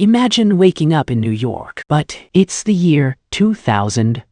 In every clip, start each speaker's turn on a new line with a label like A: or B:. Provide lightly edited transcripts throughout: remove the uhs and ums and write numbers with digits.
A: Imagine waking up in New York, but it's the year 2100.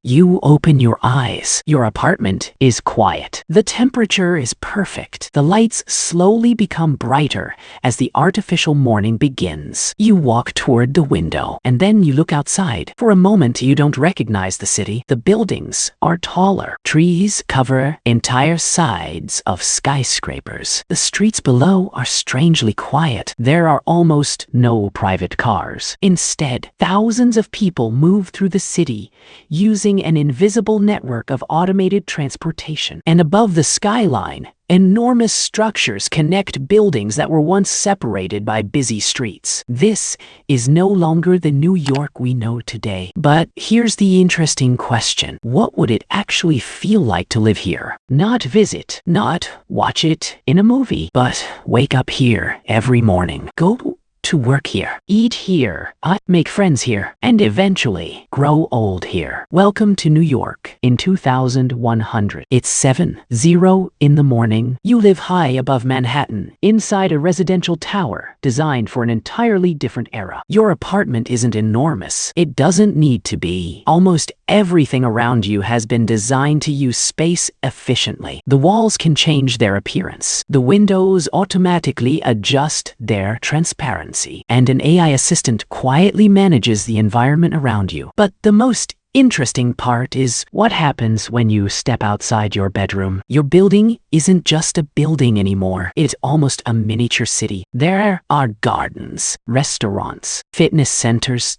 A: You open your eyes. Your apartment is quiet. The temperature is perfect. The lights slowly become brighter as the artificial morning begins. You walk toward the window, and then you look outside. For a moment, you don't recognize the city. The buildings are taller. Trees cover entire sides of skyscrapers. The streets below are strangely quiet. There are almost no private cars. Instead, thousands of people move through the city using an invisible network of automated transportation. And above the skyline, enormous structures connect buildings that were once separated by busy streets. This is no longer the New York we know today. But here's the interesting question. What would it actually feel like to live here? Not visit, not watch it in a movie, but wake up here every morning. Go to work here, eat here, make friends here, and eventually grow old here. Welcome to New York in 2100. It's 7:00 in the morning. You live high above Manhattan, inside a residential tower designed for an entirely different era. Your apartment isn't enormous. It doesn't need to be. Almost everything around you has been designed to use space efficiently. The walls can change their appearance. The windows automatically adjust their transparency. And an AI assistant quietly manages the environment around you. But the most interesting part is what happens when you step outside your bedroom. Your building isn't just a building anymore. It's almost a miniature city. There are gardens, restaurants, fitness centers,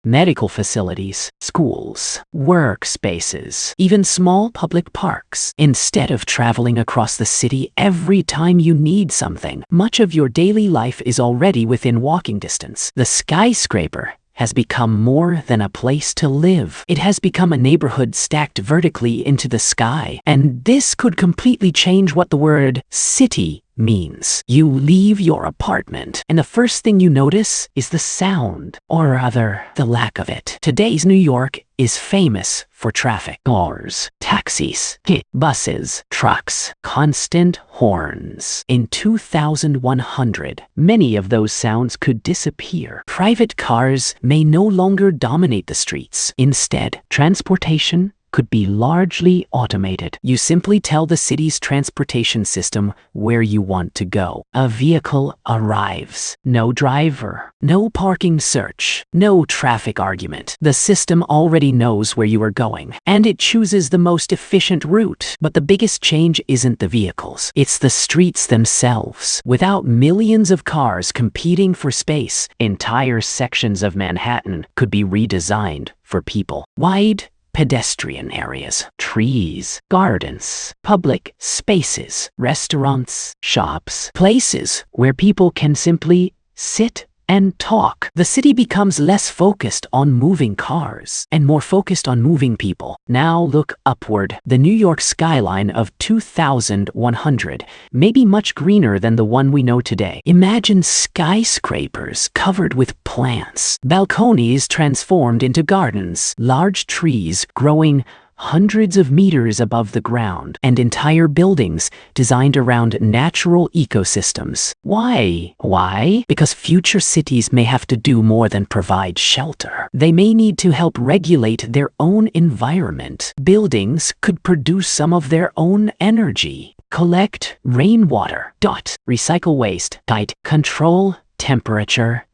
A: medical facilities, schools, workspaces, even small public parks. Instead of traveling across the city every time you need something, much of your daily life is already within walking distance. The skyscraper has become more than a place to live. It has become a neighborhood stacked vertically into the sky. And this could completely change what the word city means. You leave your apartment, and the first thing you notice is the sound, or rather, the lack of it. Today's New York is famous for traffic. Cars, taxis, buses, trucks, constant horns. In 2100, many of those sounds could disappear. Private cars may no longer dominate the streets. Instead, transportation could be largely automated. You simply tell the city's transportation system where you want to go. A vehicle arrives. No driver, no parking search, no traffic argument. The system already knows where you are going, and it chooses the most efficient route. But the biggest change isn't the vehicles. It's the streets themselves. Without millions of cars competing for space, entire sections of Manhattan could be redesigned for people. Wide pedestrian areas, trees, gardens, public spaces, restaurants, shops, places where people can simply sit and talk. The city becomes less focused on moving cars and more focused on moving people. Now look upward. The New York skyline of 2100 may be much greener than the one we know today. Imagine skyscrapers covered with plants, balconies transformed into gardens, large trees growing hundreds of meters above the ground, and entire buildings designed around natural ecosystems. Why? Why? Because future cities may have to do more than provide shelter. They may need to help regulate their own environment. Buildings could produce some of their own energy, collect rainwater, recycle waste, control temperature,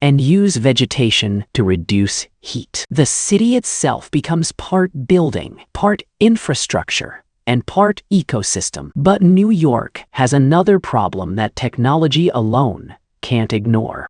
A: and use vegetation to reduce heat. The city itself becomes part building, part infrastructure, and part ecosystem. But New York has another problem that technology alone can't ignore.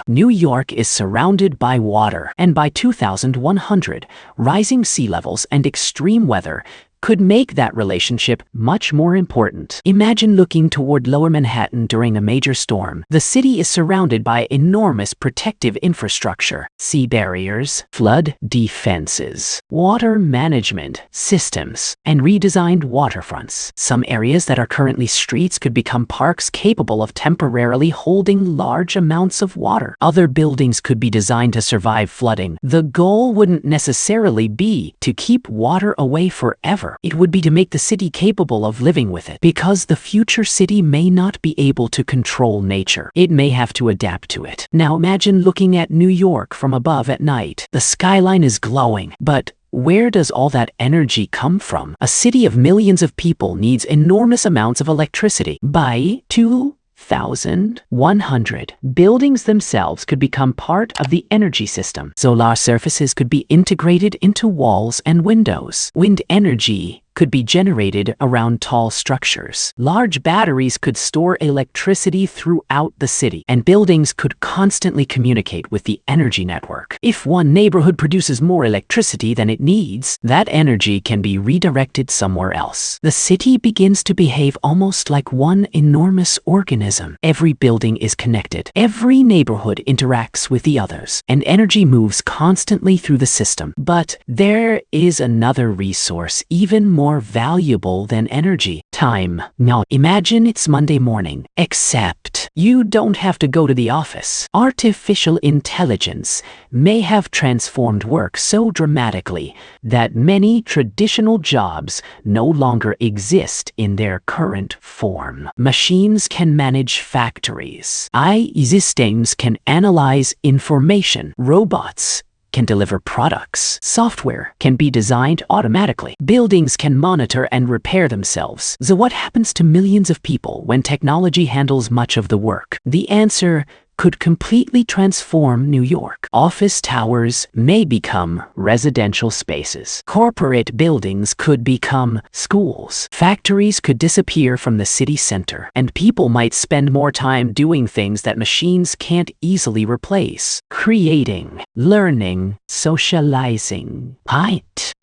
A: New York is surrounded by water, and by 2100, rising sea levels and extreme weather could make that relationship much more important. Imagine looking toward Lower Manhattan during a major storm. The city is surrounded by enormous protective infrastructure, sea barriers, flood defenses, water management systems, and redesigned waterfronts. Some areas that are currently streets could become parks capable of temporarily holding large amounts of water. Other buildings could be designed to survive flooding. The goal wouldn't necessarily be to keep water away forever, however, it would be to make the city capable of living with it. Because the future city may not be able to control nature. It may have to adapt to it. Now imagine looking at New York from above at night. The skyline is glowing, but where does all that energy come from? A city of millions of people needs enormous amounts of electricity. By 2100, buildings themselves could become part of the energy system. Solar surfaces could be integrated into walls and windows. Wind energy could be generated around tall structures. Large batteries could store electricity throughout the city, and buildings could constantly communicate with the energy network. If one neighborhood produces more electricity than it needs, that energy can be redirected somewhere else. The city begins to behave almost like one enormous organism. Every building is connected. Every neighborhood interacts with the others, and energy moves constantly through the system. But there is another resource even more valuable than energy: time. Now imagine it's Monday morning, except you don't have to go to the office. Artificial intelligence may have transformed work so dramatically that many traditional jobs no longer exist in their current form. Machines can manage factories. AI systems can analyze information. Robots can deliver products. Software can be designed automatically. Buildings can monitor and repair themselves. So what happens to millions of people when technology handles much of the work? The answer could completely transform New York. Office towers may become residential spaces. Corporate buildings could become schools. Factories could disappear from the city center, and people might spend more time doing things that machines can't easily replace. Creating, learning, socializing,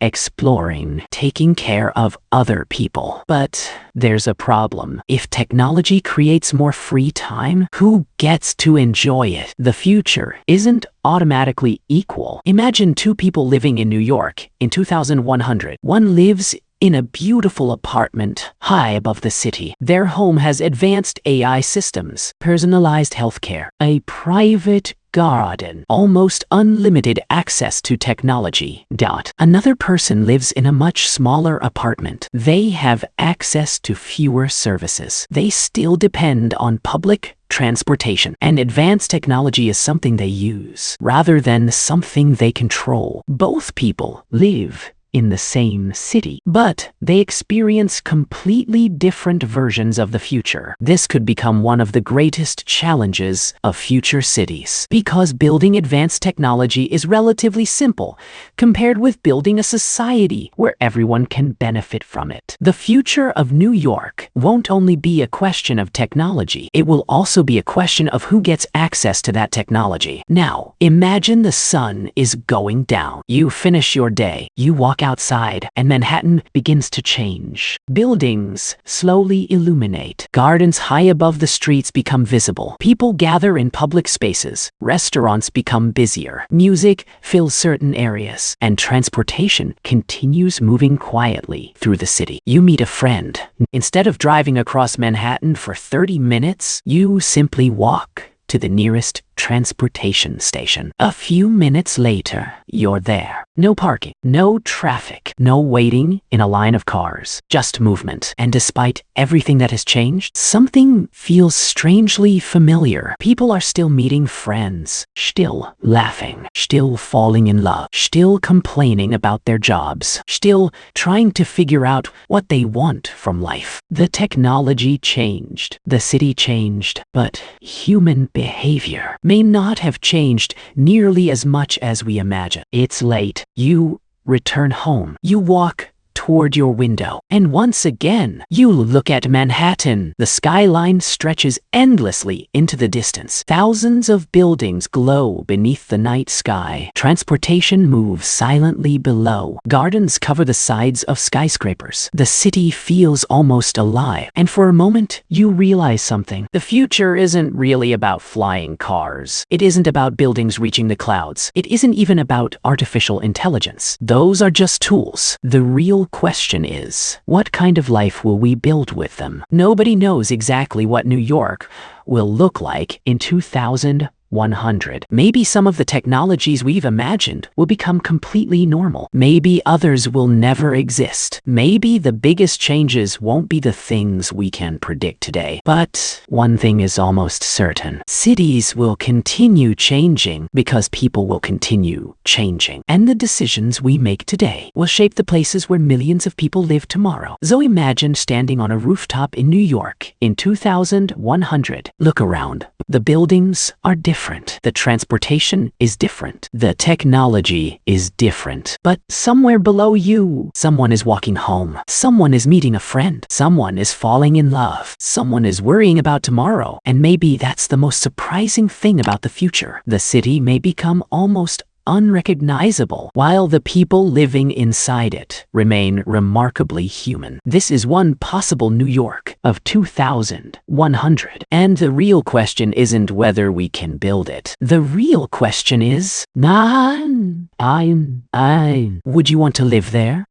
A: exploring, taking care of other people. But there's a problem. If technology creates more free time, who gets to enjoy it? The future isn't automatically equal. Imagine two people living in New York in 2100. One lives in a beautiful apartment high above the city. Their home has advanced AI systems, personalized healthcare, a private garden, almost unlimited access to technology. Another person lives in a much smaller apartment. They have access to fewer services. They still depend on public transportation, and advanced technology is something they use rather than something they control. Both people live in the same city, but they experience completely different versions of the future. This could become one of the greatest challenges of future cities, because building advanced technology is relatively simple compared with building a society where everyone can benefit from it. The future of New York won't only be a question of technology, it will also be a question of who gets access to that technology. Now, imagine the sun is going down. You finish your day, you walk outside, and Manhattan begins to change. Buildings slowly illuminate. Gardens high above the streets become visible. People gather in public spaces. Restaurants become busier. Music fills certain areas, and transportation continues moving quietly through the city. You meet a friend. Instead of driving across Manhattan for 30 minutes, you simply walk to the nearest transportation station. A few minutes later, you're there. No parking, no traffic, no waiting in a line of cars, just movement. And despite everything that has changed, something feels strangely familiar. People are still meeting friends, still laughing, still falling in love, still complaining about their jobs, still trying to figure out what they want from life. The technology changed, the city changed, but human behavior may not have changed nearly as much as we imagine. It's late. You return home. You walk toward your window, and once again, you look at Manhattan. The skyline stretches endlessly into the distance. Thousands of buildings glow beneath the night sky. Transportation moves silently below. Gardens cover the sides of skyscrapers. The city feels almost alive, and for a moment, you realize something. The future isn't really about flying cars. It isn't about buildings reaching the clouds. It isn't even about artificial intelligence. Those are just tools. The real question is, what kind of life will we build with them? Nobody knows exactly what New York will look like in 2100. 2000. Maybe some of the technologies we've imagined will become completely normal. Maybe others will never exist. Maybe the biggest changes won't be the things we can predict today. But one thing is almost certain. Cities will continue changing because people will continue changing. And the decisions we make today will shape the places where millions of people live tomorrow. So imagine standing on a rooftop in New York in 2100. Look around. The buildings are different. The transportation is different. The technology is different. But somewhere below you, someone is walking home. Someone is meeting a friend. Someone is falling in love. Someone is worrying about tomorrow. And maybe that's the most surprising thing about the future. The city may become almost unrecognizable, while the people living inside it remain remarkably human. This is one possible New York of 2100. And the real question isn't whether we can build it. The real question is, would you want to live there?